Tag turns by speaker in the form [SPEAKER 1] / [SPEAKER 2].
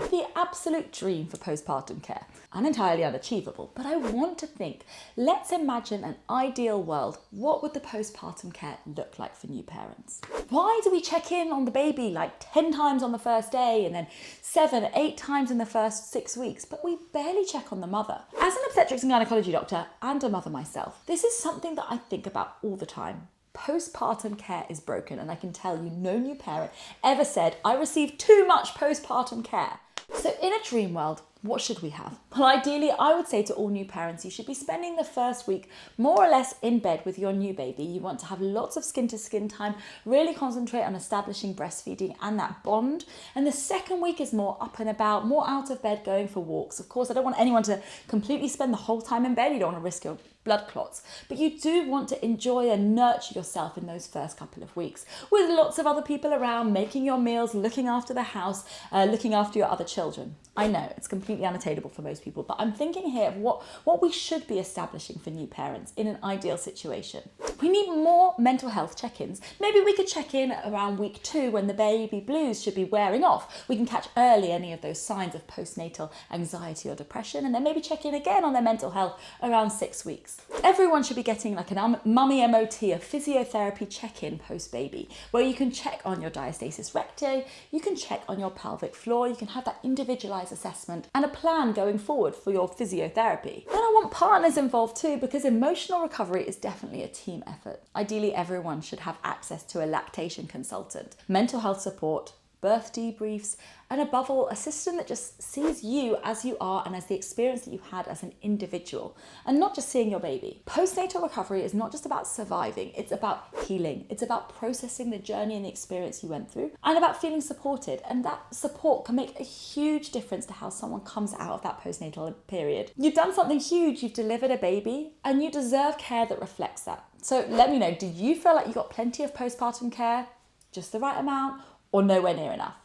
[SPEAKER 1] the absolute dream for postpartum care and entirely unachievable. But I want to think, let's imagine an ideal world. What would the postpartum care look like for new parents? Why do we check in on the baby like 10 times on the first day and then 7, 8 times in the first 6 weeks, but we barely check on the mother? As an obstetrics and gynecology doctor and a mother myself, this is something that I think about all the time. Postpartum care is broken, and I can tell you no new parent ever said, I received too much postpartum care. So in a dream world, what should we have? Well, ideally, I would say to all new parents, you should be spending the first week more or less in bed with your new baby. You want to have lots of skin to skin time, really concentrate on establishing breastfeeding and that bond. And the second week is more up and about, more out of bed, going for walks. Of course, I don't want anyone to completely spend the whole time in bed. You don't want to risk your blood clots, but you do want to enjoy and nurture yourself in those first couple of weeks with lots of other people around, making your meals, looking after the house, looking after your other children. I know it's completely unattainable for most people, but I'm thinking here of what we should be establishing for new parents in an ideal situation. We need more mental health check-ins. Maybe we could check in around week 2 when the baby blues should be wearing off. We can catch early any of those signs of postnatal anxiety or depression, and then maybe check in again on their mental health around 6 weeks. Everyone should be getting like an mummy MOT, a physiotherapy check-in post-baby, where you can check on your diastasis recti, you can check on your pelvic floor, you can have that individualised assessment and a plan going forward for your physiotherapy. Then I want partners involved too, because emotional recovery is definitely a team effort. Ideally, everyone should have access to a lactation consultant, mental health support, birth debriefs, and above all, a system that just sees you as you are and as the experience that you had as an individual, and not just seeing your baby. Postnatal recovery is not just about surviving, it's about healing. It's about processing the journey and the experience you went through, and about feeling supported. And that support can make a huge difference to how someone comes out of that postnatal period. You've done something huge, you've delivered a baby, and you deserve care that reflects that. So let me know, did you feel like you got plenty of postpartum care, just the right amount, or nowhere near enough?